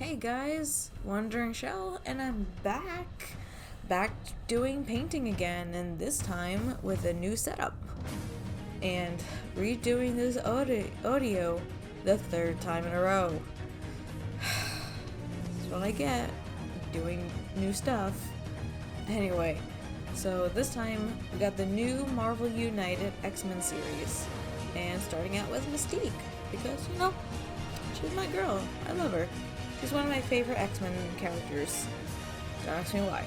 Hey guys, Wandering Shell, and I'm back doing painting again, and this time with a new setup. And redoing this audio the third time in a row. That's what I get, doing new stuff. Anyway, so this time we got the new Marvel United X-Men series, and starting out with Mystique, because, she's my girl. I love her. She's one of my favorite X-Men characters. Don't ask me why.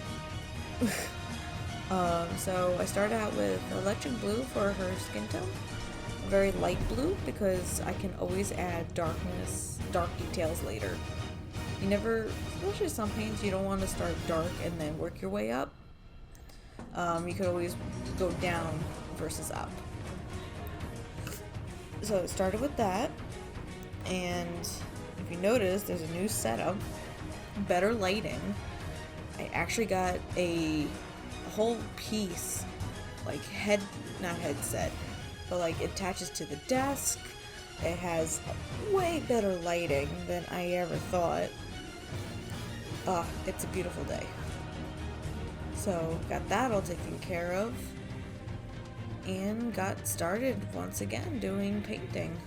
So I started out with electric blue for her skin tone. Very light blue because I can always add dark details later. You never, especially some paints, you don't want to start dark and then work your way up. You could always go down versus up. So it started with that, and if you notice, there's a new setup, better lighting. I actually got a whole piece, like not headset, but like it attaches to the desk. It has way better lighting than I ever thought. It's a beautiful day. So got that all taken care of, and got started once again doing painting.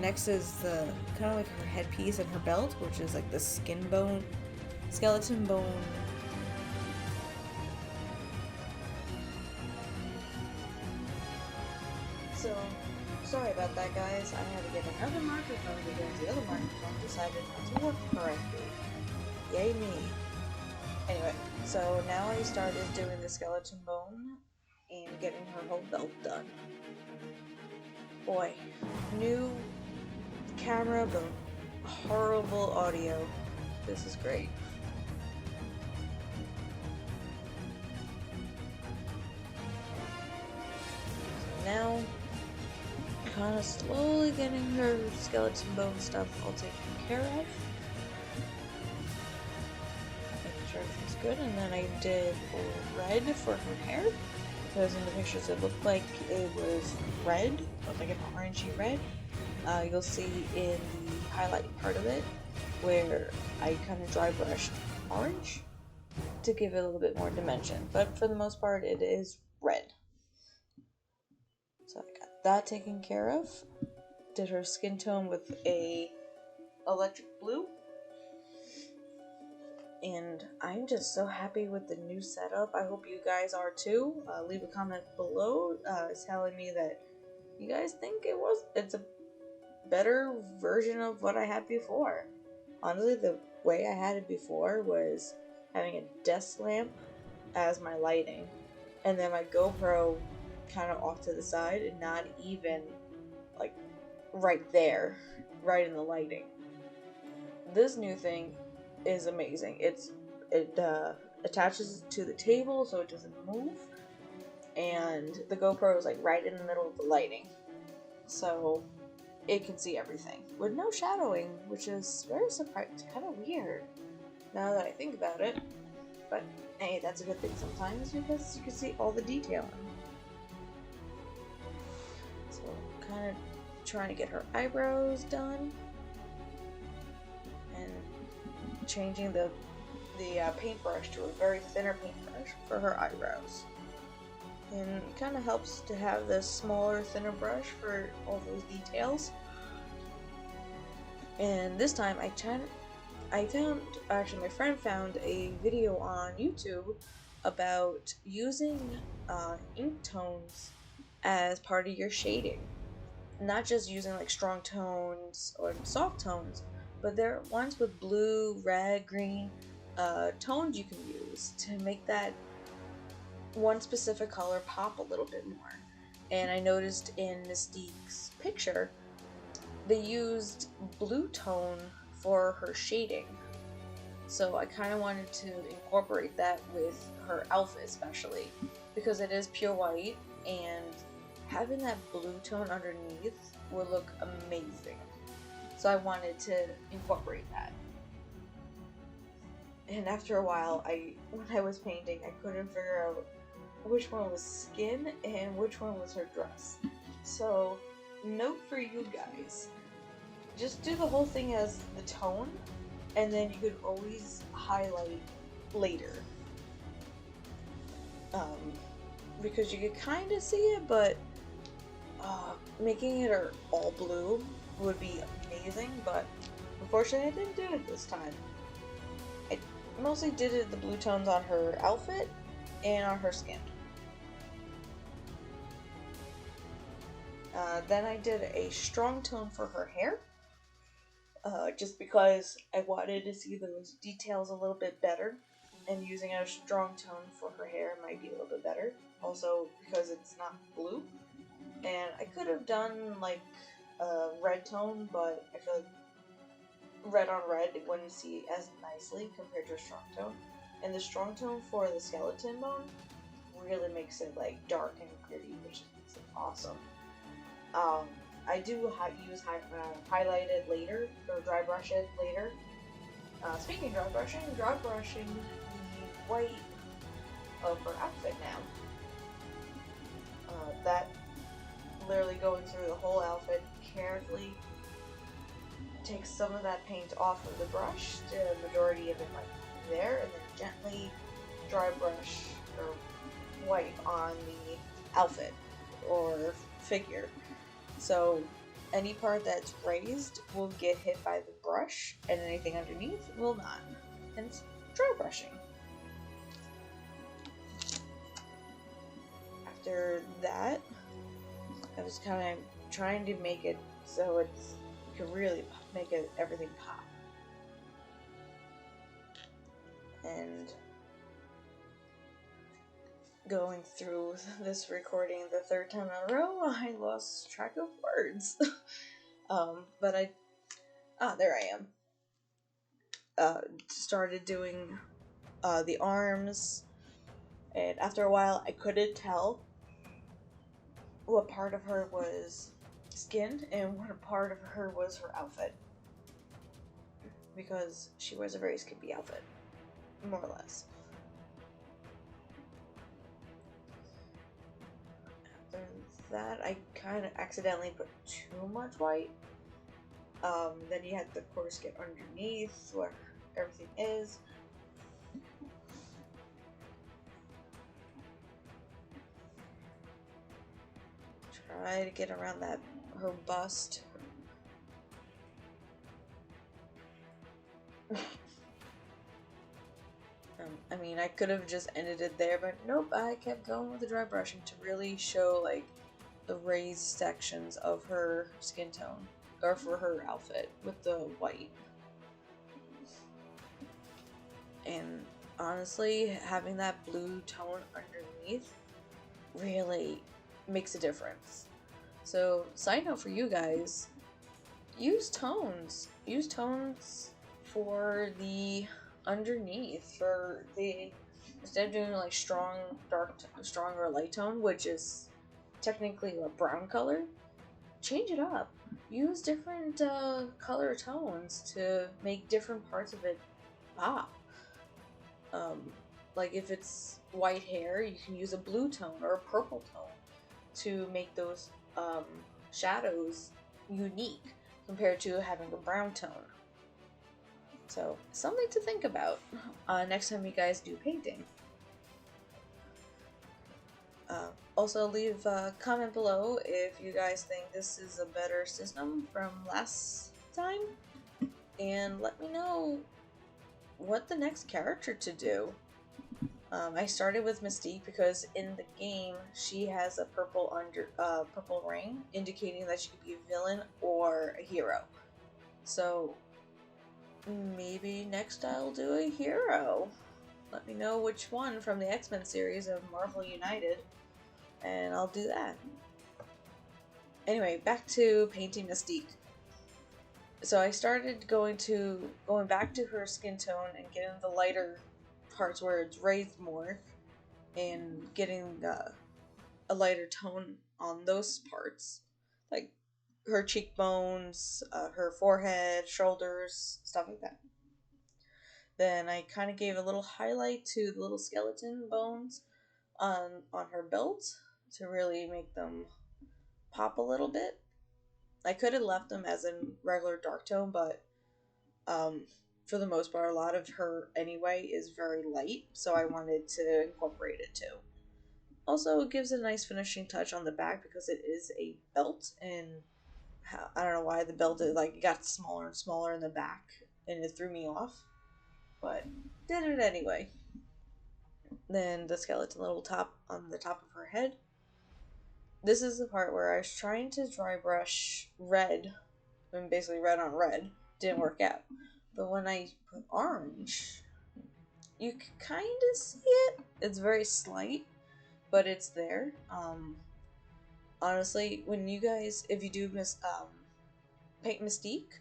Next is the kind of like her headpiece and her belt, which is like the skeleton bone. So, sorry about that, guys. I had to get another microphone because the other microphone decided not to work correctly. Yay me. Anyway, so now I started doing the skeleton bone and getting her whole belt done. Boy, new camera, but horrible audio. This is great. So now, kind of slowly getting her skeleton bone stuff all taken care of. Making sure everything's good, and then I did red for her hair. Because in the pictures it looked like it was red, like an orangey red. You'll see in the highlight part of it where I kind of dry brushed orange to give it a little bit more dimension, but for the most part it is red. So I got that taken care of. Did her skin tone with a electric blue, and I'm just so happy with the new setup. I hope you guys are too. Leave a comment below telling me that you guys think it's a better version of what I had before. Honestly, the way I had it before was having a desk lamp as my lighting, and then my GoPro kind of off to the side and not even like right there, right in the lighting. This new thing is amazing. It attaches to the table so it doesn't move, and the GoPro is like right in the middle of the lighting, so it can see everything with no shadowing, which is very surprising, kind of weird now that I think about it. But hey, that's a good thing sometimes because you can see all the detailing. So kind of trying to get her eyebrows done and changing the paintbrush to a very thinner paintbrush for her eyebrows. And it kind of helps to have this smaller, thinner brush for all those details. And this time my friend found a video on YouTube about using ink tones as part of your shading. Not just using like strong tones or soft tones, but there are ones with blue, red, green tones you can use to make that one specific color pop a little bit more. And I noticed in Mystique's picture they used blue tone for her shading, so I kind of wanted to incorporate that with her outfit, especially because it is pure white, and having that blue tone underneath would look amazing. So I wanted to incorporate that. And after a while, when I was painting, I couldn't figure out which one was skin and which one was her dress. So, note for you guys. just do the whole thing as the tone, and then you could always highlight later. Um, because you could kind of see it, but making it all blue would be amazing, but unfortunately I didn't do it this time. I mostly did it the blue tones on her outfit and on her skin. Then I did a strong tone for her hair, just because I wanted to see those details a little bit better, and using a strong tone for her hair might be a little bit better. Also, because it's not blue, and I could have done like a red tone, but I feel like red on red it wouldn't see as nicely compared to a strong tone. And the strong tone for the skeleton bone really makes it like dark and gritty, which makes it awesome. I do use highlighted later, or dry brush it later. Speaking of dry brushing the white of her outfit now. That literally going through the whole outfit carefully takes some of that paint off of the brush, the majority of it like there, and then gently dry brush or wipe on the outfit or figure. So any part that's raised will get hit by the brush, and anything underneath will not. And it's dry brushing. After that, I was kind of trying to make it so you can really make everything pop. And going through this recording the third time in a row, I lost track of words. But there I am. Started doing the arms, and after a while I couldn't tell what part of her was skin and what part of her was her outfit, because she wears a very skimpy outfit, more or less. After that, I kind of accidentally put too much white. Then you have to, of course, get underneath where everything is. Try to get around her bust. I mean, I could have just ended it there, but nope, I kept going with the dry brushing to really show, like, the raised sections of her skin tone, or for her outfit, with the white. And honestly, having that blue tone underneath really makes a difference. So, side note for you guys, use tones. Use tones for the underneath, for the, instead of doing like strong or light tone, which is technically a brown color, change it up. Use different color tones to make different parts of it pop. Like if it's white hair, you can use a blue tone or a purple tone to make those shadows unique compared to having a brown tone. So, something to think about next time you guys do painting. Also, leave a comment below if you guys think this is a better system from last time, and let me know what the next character to do. I started with Mystique because in the game she has a purple ring indicating that she could be a villain or a hero. So maybe next I'll do a hero. Let me know which one from the X-Men series of Marvel United, and I'll do that. Anyway, back to painting Mystique. So I started going back to her skin tone and getting the lighter parts where it's raised more, and getting a lighter tone on those parts, like her cheekbones, her forehead, shoulders, stuff like that. Then I kind of gave a little highlight to the little skeleton bones on her belt to really make them pop a little bit. I could have left them as in regular dark tone, but um, for the most part, a lot of her anyway is very light, so I wanted to incorporate it too. Also, it gives a nice finishing touch on the back because it is a belt, and I don't know why the belt is like it got smaller and smaller in the back, and it threw me off, but did it anyway. Then the skeleton little top on the top of her head. This is the part where I was trying to dry brush red, and basically red on red, didn't work out. But when I put orange, you can kind of see it. It's very slight, but it's there. Honestly, when you guys, if you do paint Mystique,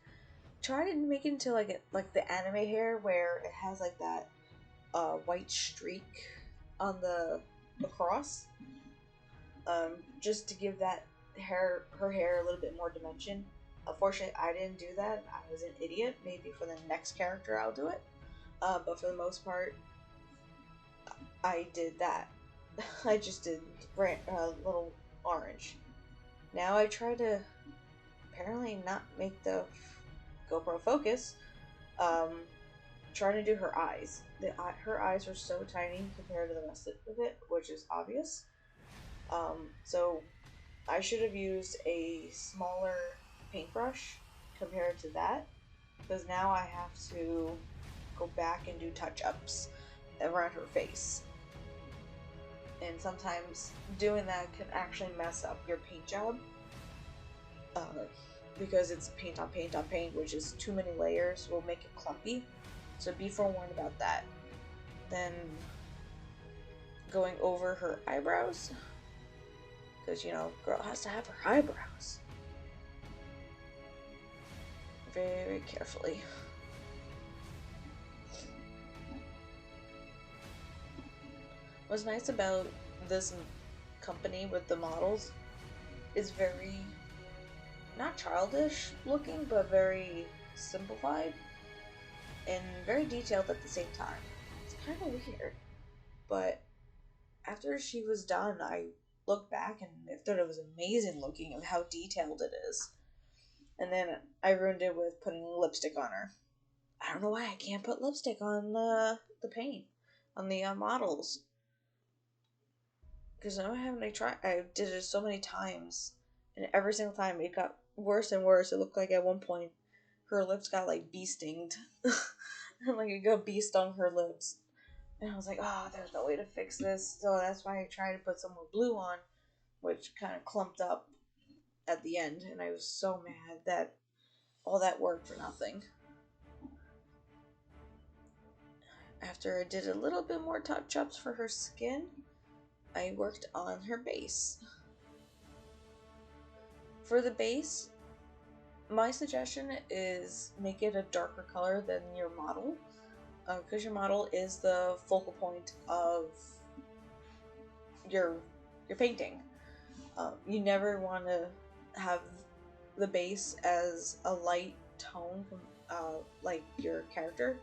try to make it into like the anime hair where it has like that white streak on the across, just to give that her hair a little bit more dimension. Unfortunately, I didn't do that. I was an idiot. Maybe for the next character I'll do it. But for the most part, I did that. I just did little orange. Now I try to apparently not make the GoPro focus. Um, Trying to do her eyes. Her eyes are so tiny compared to the rest of it, which is obvious. So I should have used a smaller paintbrush compared to that, because now I have to go back and do touch-ups around her face. And sometimes doing that can actually mess up your paint job, because it's paint on paint on paint, which is too many layers, will make it clumpy. So be forewarned about that. Then going over her eyebrows, because you know, girl has to have her eyebrows. Very carefully. What's nice about this company with the models is very, not childish looking, but very simplified and very detailed at the same time. It's kind of weird, but after she was done, I looked back and I thought it was amazing looking of how detailed it is. And then I ruined it with putting lipstick on her. I don't know why I can't put lipstick on the paint on the models, because now I haven't. I did it so many times, and every single time it got worse and worse. It looked like at one point her lips got like bee stinged, and like it got bee stung her lips. And I was like, oh, there's no way to fix this. So that's why I tried to put some more blue on, which kind of clumped up at the end, and I was so mad that all that work for nothing. After I did a little bit more touch-ups for her skin, I worked on her base. For the base, my suggestion is make it a darker color than your model, because your model is the focal point of your painting. You never want to have the base as a light tone, like your character.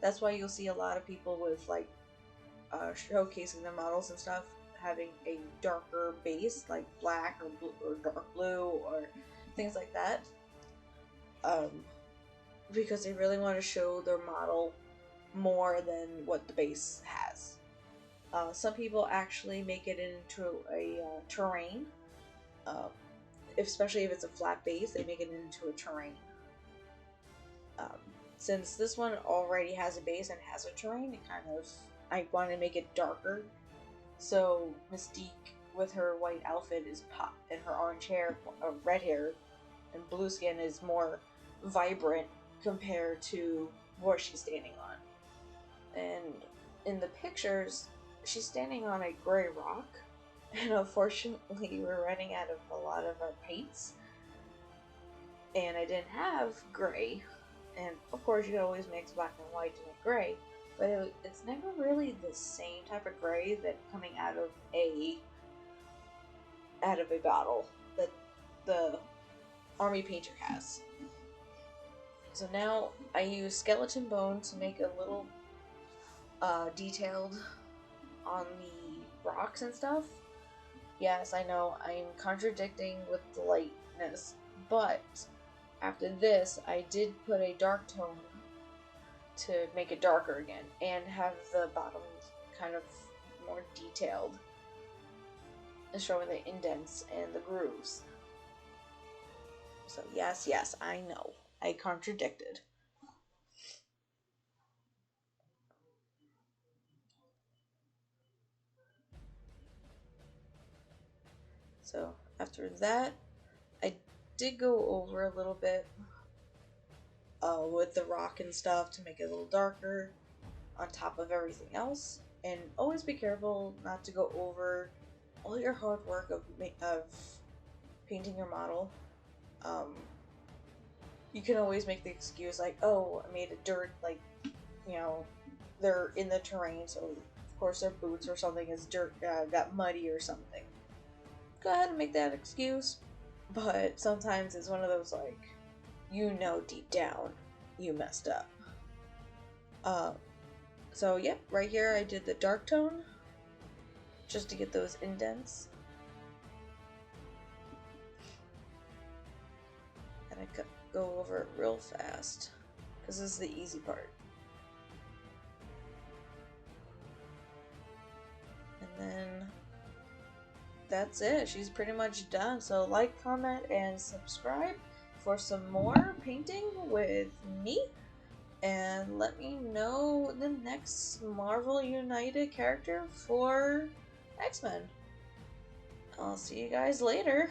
That's why you'll see a lot of people with like showcasing their models and stuff having a darker base, like black or blue, or dark blue, or things like that, because they really want to show their model more than what the base has. Some people actually make it into a terrain, especially if it's a flat base, they make it into a terrain. Since this one already has a base and has a terrain, it kind of, I want to make it darker. So Mystique with her white outfit is pop, and her orange hair, red hair, and blue skin is more vibrant compared to what she's standing on. And in the pictures, she's standing on a gray rock, and unfortunately we're running out of a lot of our paints, and I didn't have gray, and of course you can always mix black and white to make gray, but it's never really the same type of gray that coming out of a bottle that the army painter has. So now I use skeleton bone to make a little detailed on the rocks and stuff. Yes, I know, I'm contradicting with the lightness, But after this, I did put a dark tone to make it darker again and have the bottoms kind of more detailed, showing the indents and the grooves. So yes, I know. I contradicted. So after that, I did go over a little bit with the rock and stuff to make it a little darker on top of everything else. And always be careful not to go over all your hard work of painting your model. You can always make the excuse like, oh, I made a dirt, like, you know, they're in the terrain, so of course their boots or something is dirt, got muddy or something. Go ahead and make that excuse, but sometimes it's one of those like, you know, deep down, you messed up. So yep, right here I did the dark tone, just to get those indents. And I go over it real fast, because this is the easy part. And then that's it. She's pretty much done. So like, comment, and subscribe for some more painting with me. And let me know the next Marvel United character for X-Men. I'll see you guys later.